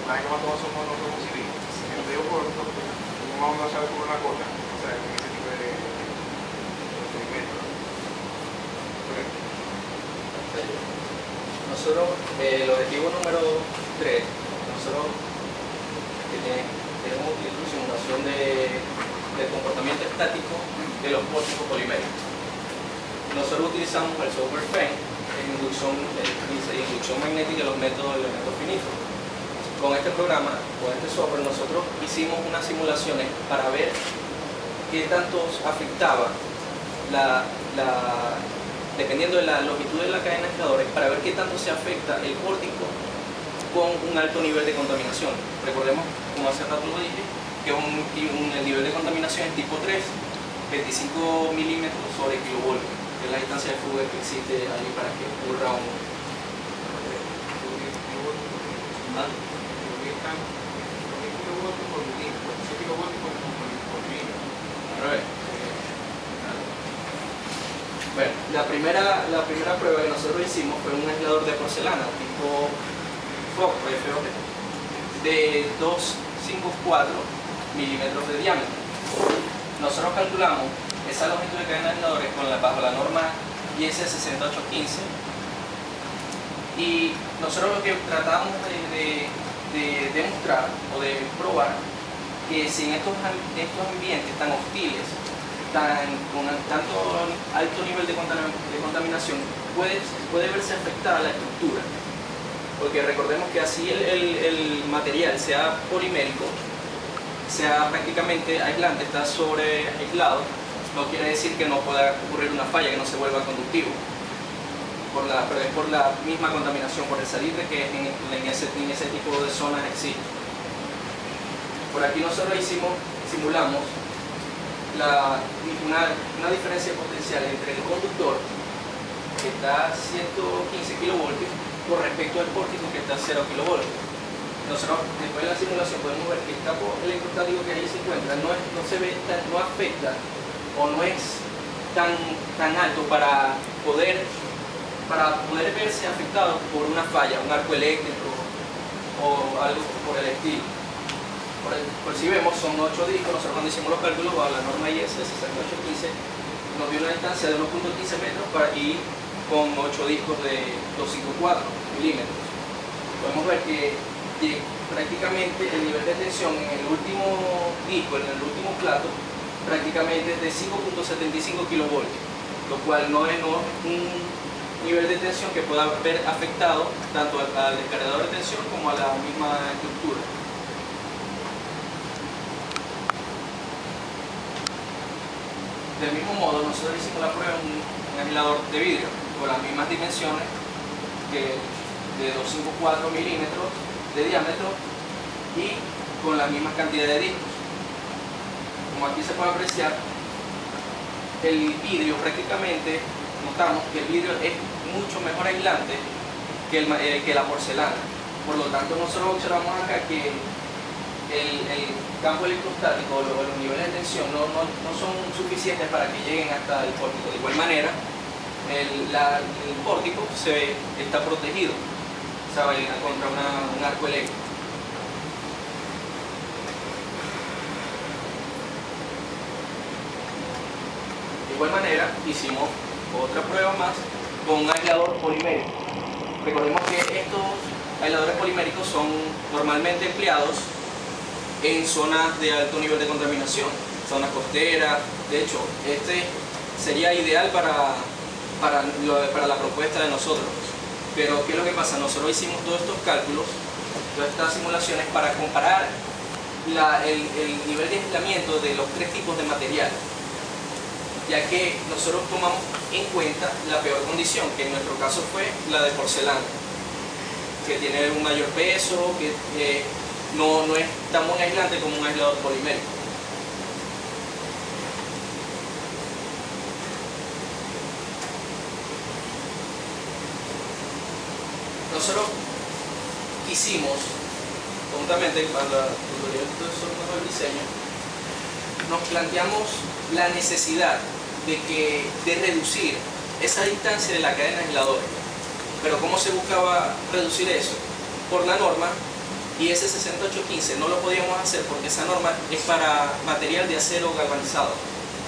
las que más todos somos no somos civiles. En el medio corto, no vamos a saber por una cosa, o sea, en ese tipo de procedimientos. ¿Correcto? Nosotros, el objetivo número 3, nosotros tenemos simulación del comportamiento estático de los pórticos poliméricos. Nosotros utilizamos el software FEM en inducción magnética de los métodos de elementos finitos. Con este programa, con este software, nosotros hicimos unas simulaciones para ver qué tanto afectaba dependiendo de la longitud de la cadena de aisladores, para ver qué tanto se afecta el pórtico con un alto nivel de contaminación. Recordemos, como hace rato lo dije, que el nivel de contaminación es tipo 3, 25 milímetros sobre kilovoltio, que es la distancia de fuga que existe ahí para que ocurra un... ¿Ah? Bueno, la primera prueba que nosotros hicimos fue un aislador de porcelana tipo FOG de 254 milímetros de diámetro. Nosotros calculamos esa longitud de cadena de aisladores bajo la norma IS 6815 y nosotros lo que tratamos de demostrar o de probar que si en estos ambientes tan hostiles, con tanto alto nivel de contaminación, puede verse afectada la estructura. Porque recordemos que así el material sea polimérico, sea prácticamente aislante, está sobre aislado, no quiere decir que no pueda ocurrir una falla, que no se vuelva conductivo. Pero es por la misma contaminación, por el salitre que en ese tipo de zonas existe. Por aquí nosotros simulamos una diferencia potencial entre el conductor, que está a 115 kilovoltios, con respecto al pórtico, que está a 0 kilovoltios. Nosotros, después de la simulación, podemos ver que el campo electrostático que ahí se encuentra no afecta o no es tan alto para poder verse afectado por una falla, un arco eléctrico o algo por el estilo. Por si vemos, son 8 discos. Nosotros cuando hicimos los cálculos bajo la norma IS 6815 nos dio una distancia de 1.15 metros y con 8 discos de 254 milímetros. Podemos ver que prácticamente el nivel de tensión en el último disco, en el último plato, prácticamente es de 5.75 kilovoltios, lo cual no es un nivel de tensión que pueda haber afectado tanto al descargador de tensión como a la misma estructura. Del mismo modo, nosotros hicimos la prueba en un aislador de vidrio con las mismas dimensiones, de 254 milímetros de diámetro y con la misma cantidad de discos. Como aquí se puede apreciar, el vidrio prácticamente, notamos que el vidrio es mucho mejor aislante que la porcelana. Por lo tanto, nosotros observamos acá que el campo electrostático, los niveles de tensión no son suficientes para que lleguen hasta el pórtico. De igual manera, el pórtico está protegido, ¿sabe?, contra un arco eléctrico. De igual manera, hicimos otra prueba más con un aislador polimérico. Recordemos que estos aisladores poliméricos son normalmente empleados en zonas de alto nivel de contaminación, zonas costeras. De hecho, este sería ideal para la propuesta de nosotros. Pero ¿qué es lo que pasa? Nosotros hicimos todos estos cálculos, todas estas simulaciones para comparar el nivel de aislamiento de los 3 tipos de material, ya que nosotros tomamos en cuenta la peor condición, que en nuestro caso fue la de porcelana, que tiene un mayor peso, que no es tan buen aislante como un aislador polimérico. Nosotros quisimos, juntamente con la tutoría del diseño, nos planteamos la necesidad de reducir esa distancia de la cadena aisladora. Pero ¿cómo se buscaba reducir eso? Por la norma y ese 6815 no lo podíamos hacer porque esa norma es para material de acero galvanizado.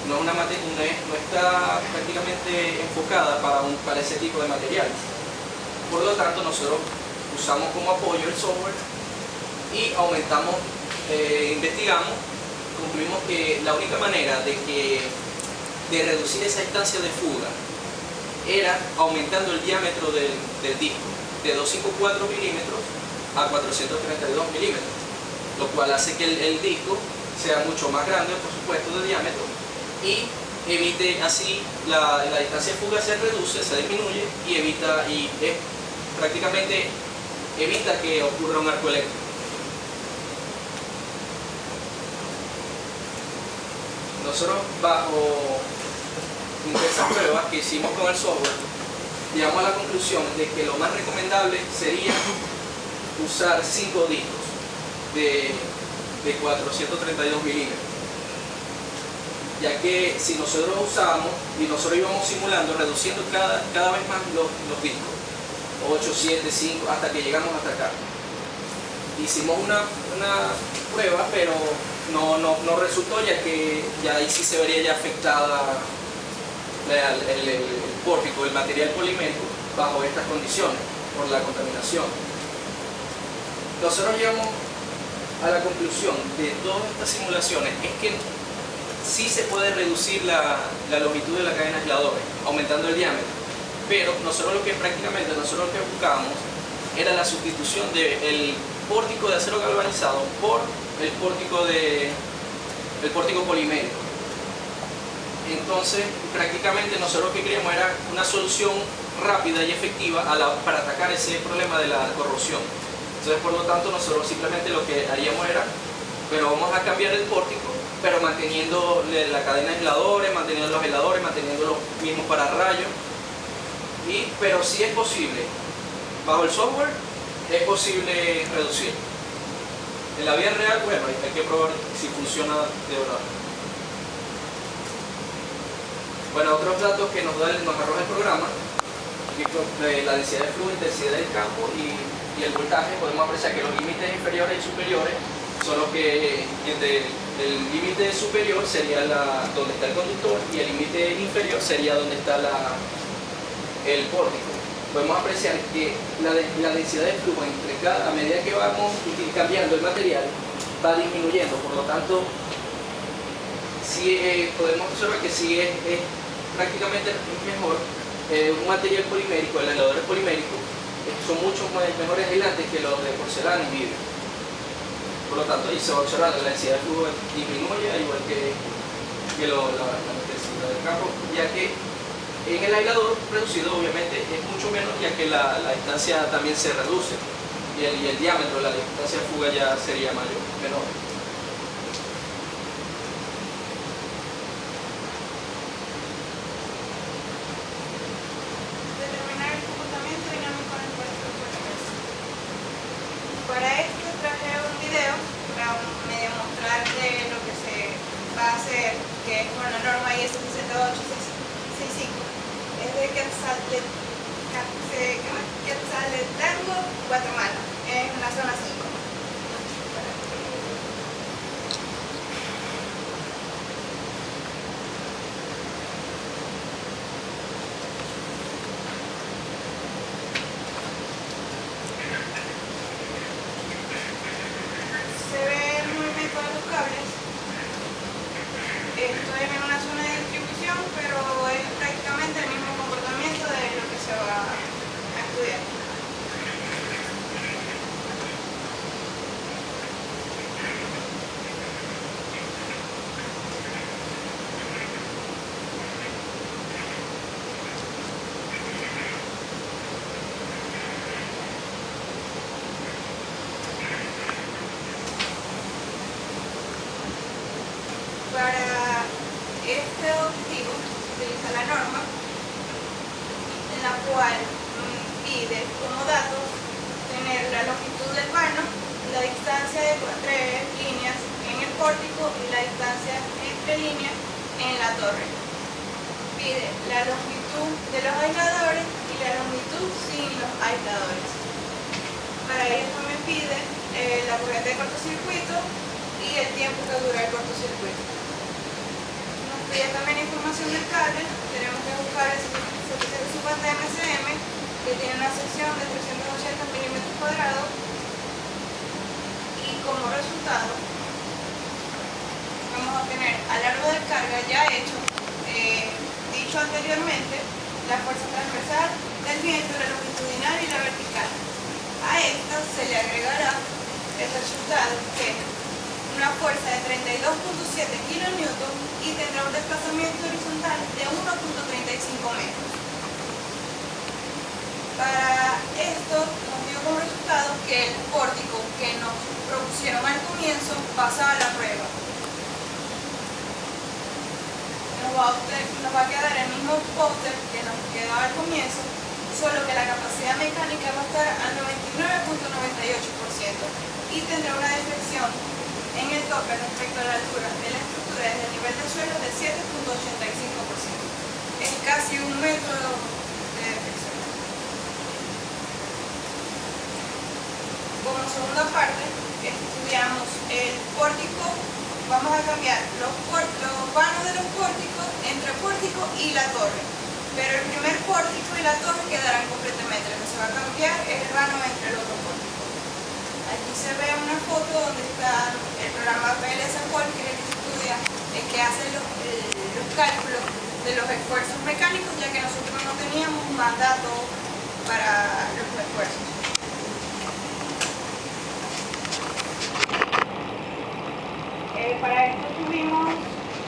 No está prácticamente enfocada para ese tipo de materiales. Por lo tanto, nosotros usamos como apoyo el software y aumentamos, investigamos, concluimos que la única manera de reducir esa distancia de fuga era aumentando el diámetro del disco de 254 milímetros a 432 milímetros, lo cual hace que el disco sea mucho más grande, por supuesto, de diámetro, y evite así la distancia de fuga se reduce, se disminuye y prácticamente evita que ocurra un arco eléctrico. Nosotros, bajo diversas pruebas que hicimos con el software, llegamos a la conclusión de que lo más recomendable sería usar 5 discos de 432 milímetros, ya que si nosotros usábamos y nosotros íbamos simulando, reduciendo cada vez más los discos, 8, 7, 5, hasta que llegamos hasta acá. Hicimos una prueba, pero no resultó, ya que ya ahí sí se vería ya afectada el pórtico, el material polimérico, bajo estas condiciones, por la contaminación. Nosotros llegamos a la conclusión de todas estas simulaciones es que sí se puede reducir la longitud de la cadena aisladora, aumentando el diámetro, pero nosotros lo que buscábamos era la sustitución del pórtico de acero galvanizado por el pórtico polimérico. Entonces, prácticamente nosotros lo que queríamos era una solución rápida y efectiva para atacar ese problema de la corrosión. Entonces, por lo tanto, nosotros simplemente lo que haríamos era, pero vamos a cambiar el pórtico, pero manteniendo la cadena de aisladores, manteniendo los aisladores, manteniendo los mismos pararrayos. Pero sí es posible, bajo el software, es posible reducir. En la vida real, bueno, hay que probar si funciona de verdad. Bueno, otros datos que nos arroja el programa, la densidad de flujo, intensidad del campo y el voltaje. Podemos apreciar que los límites inferiores y superiores son los que, el límite superior sería donde está el conductor y el límite inferior sería donde está el pórtico. Podemos apreciar que la densidad de flujo a medida que vamos cambiando el material va disminuyendo. Por lo tanto, sí, podemos observar que sí es prácticamente mejor un material polimérico, el aislador polimérico, son mucho mejores aislantes que los de porcelana y vidrio. Por lo tanto, ahí se va observando la densidad de flujo disminuye, igual que la intensidad del campo, ya que en el aislador reducido obviamente es mucho menos, ya que la distancia también se reduce y el diámetro, la distancia de fuga ya sería menor. Determinar el comportamiento dinámico del pórtico polimétrico. Para esto traje un video para medio mostrar de lo que se va a hacer, que es con la norma IS 68665. Es de Quetzaltenango, Guatemala, en la zona 5. Se ve el movimiento de los cables. Estoy en una zona de distribución, pero es prácticamente el mismo comportamiento de lo que se va a estudiar. Para este objetivo se utiliza la norma, en la cual pide como datos tener la longitud del vano, la distancia entre líneas en el pórtico y la distancia entre líneas en la torre. Pide la longitud de los aisladores y la longitud sin los aisladores. Para ello también pide la corriente de cortocircuito y el tiempo que dura el cortocircuito. Nos pide también información del cable. Tenemos que buscar el 750 MCM, que tiene una sección de 380 milímetros cuadrados, y como resultado vamos a obtener al árbol de carga ya hecho, dicho anteriormente, la fuerza transversal del viento, la longitudinal y la vertical. A esto se le agregará el resultado, que es una fuerza de 32.7 kN y tendrá un desplazamiento horizontal de 1.35 metros. Para esto nos dio como resultado que el pórtico que nos propusieron al comienzo pasaba la prueba. Nos va a quedar el mismo póster que nos quedaba al comienzo, solo que la capacidad mecánica va a estar al 99.98% y tendrá una deflexión en el tope respecto a la altura de la estructura desde el nivel del suelo de 7.85%. Es casi un metro de deflexión. Como segunda parte, estudiamos el pórtico. Vamos a cambiar los vanos de los pórticos entre pórtico y la torre. Pero el primer pórtico y la torre quedarán completamente. Lo que se va a cambiar es el vano entre el otro pórtico. Aquí se ve una foto donde está el programa PLS-POL, que es el que estudia, el que hace los cálculos de los esfuerzos mecánicos, ya que nosotros no teníamos más datos para los esfuerzos. Para esto tuvimos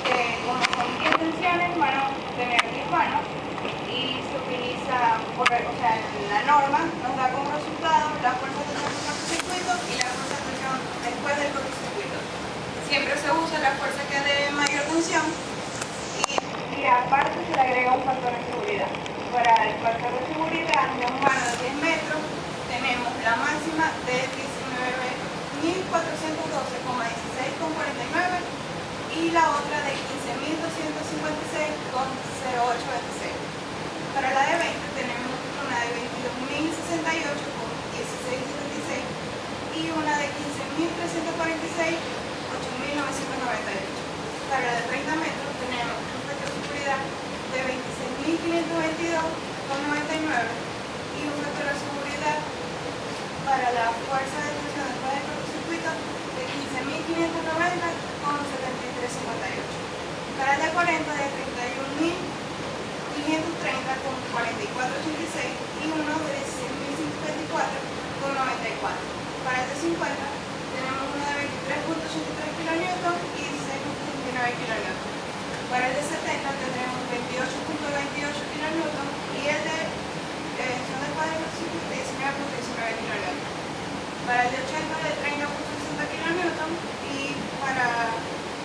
que, como son 10 tensiones, van a tener 10 vanos y se utiliza, la norma nos da como resultado la fuerza de tensión del cortocircuito y la fuerza de tensión después del cortocircuito. Siempre se usa la fuerza que es de mayor tensión y aparte se le agrega un factor de seguridad. Para el factor de seguridad de un vano de 10 metros tenemos la máxima de 19.412,16,49 y la otra de 15.256,0826. Para la de 20 tenemos una de 22.068,1676 y una de 15.346,8.998. Para la de 30 metros tenemos un factor de seguridad de 26.522,99 y un factor de seguridad para la fuerza de tensión después del cortocircuito de 15.590,7358. Para el de 40 de 31.530,4486 y uno de 16.054,94. Para el de 50 tenemos uno de 23.83 kN y 16.29 kN. Para el de 70 tendremos 28.28 kN y el de tensión después del cortocircuito de 19.19 kN. Para el de 80 de 30.60 kN y para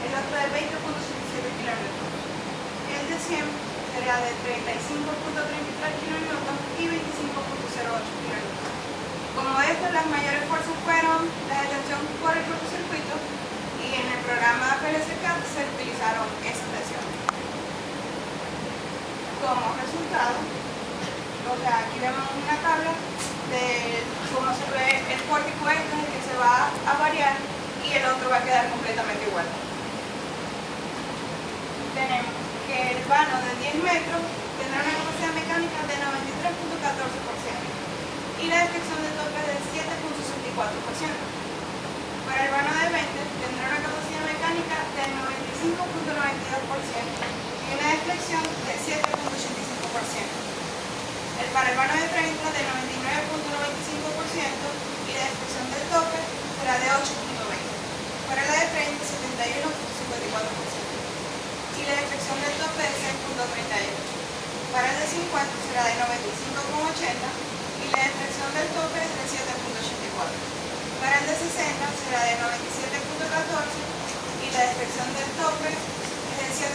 el otro de 20.67 kN. El de 100 será de 35.33 kN y 25.08 kN. Como esto, las mayores fuerzas fueron la de tensión por el cortocircuito y en el programa PLS-CAD se utilizaron esas tensiones. Como resultado, aquí vemos una tabla de cómo se ve el pórtico este, que se va a variar y el otro va a quedar completamente igual. Tenemos que el vano de 10 metros tendrá una capacidad mecánica de 93.14% y la deflexión del tope de 7.64%. Para el vano de 20 tendrá una capacidad mecánica de 95.92% y una deflexión de 7.85%. Para el vano de 30 de 99.95% y la deflexión del tope será de 8.20%. Para la de 30, 71.54% y la deflexión del tope de 6.38%. Para el de 50 será de 95.80% y la deflexión del tope es de 7.84%. Para el de 60 será de 97.14% y la deflexión del tope es de 7.95%.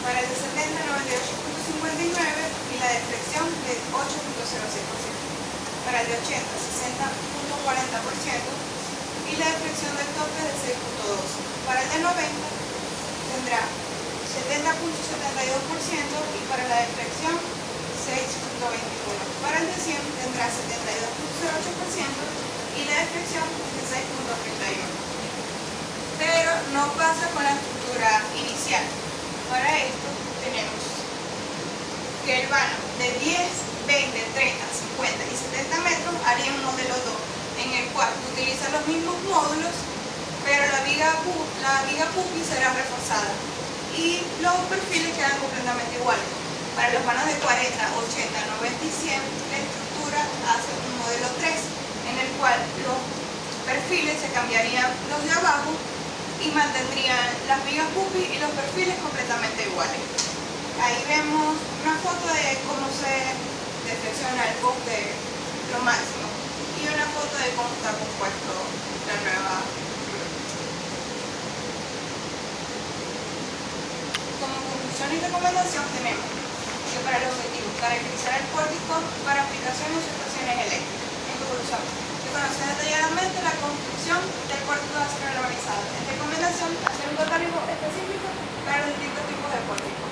Para el de 70, 98.59% y la deflexión de 8.06%. Para el de 80, 60.40% y la deflexión del tope de 6.12%. Para el de 90 tendrá 70.72% y para la deflexión 6.21%. Para el de 100 tendrá 72.08% y y la deflexión de 6.31. Pero no pasa con la estructura inicial. Para esto tenemos que el vano de 10, 20, 30, 50 y 70 metros haría un modelo 2, en el cual utiliza los mismos módulos, pero la viga pupi será reforzada y los perfiles quedan completamente iguales. Para los vanos de 40, 80, 90 y 100, la estructura hace un modelo 3, en el cual los perfiles se cambiarían los de abajo y mantendrían las vigas pupi y los perfiles completamente iguales. Ahí vemos una foto de cómo se deflexiona el poste lo máximo y una foto de cómo está compuesto la nueva. Como conclusión y recomendación tenemos que para el objetivo caracterizar el pórtico para aplicaciones y estaciones eléctricas. En conclusión, que conocer detalladamente la construcción del pórtico de acero galvanizado. En recomendación, hacer un catálogo específico para los distintos tipos de pórtico.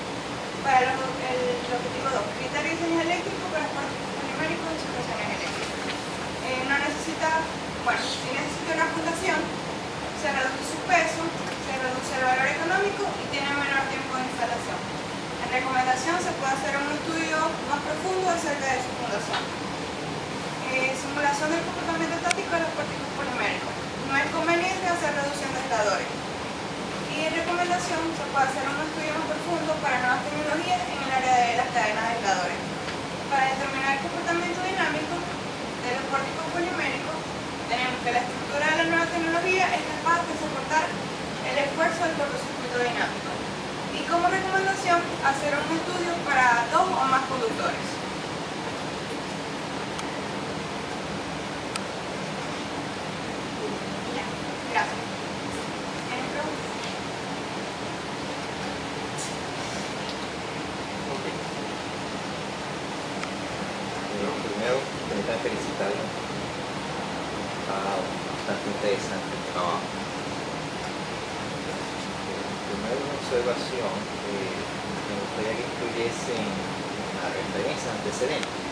Para el objetivo 2, criterios y diseños eléctricos para pórticos poliméricos y estaciones eléctricas. Si necesita una fundación, se reduce su peso, se reduce el valor económico y tiene menor tiempo de instalación. En recomendación se puede hacer un estudio más profundo acerca de su fundación. Simulación del comportamiento estático de los pórticos poliméricos. No es conveniente hacer reducción de aisladores. Y en recomendación se puede hacer un estudio más profundo para nuevas tecnologías en el área de las cadenas de aisladores. Para determinar el comportamiento dinámico de los pórticos poliméricos, tenemos que la estructura de la nueva tecnología es capaz de soportar el esfuerzo del cortocircuito dinámico. Y como recomendación, hacer un estudio para 2 o más conductores. Ya, gracias. ¿Tienen preguntas? Bueno, primero, permítanme felicitarlo. Bastante interesante el trabajo. Primero, una observación. Me gustaría que incluyesen una referencia antecedente.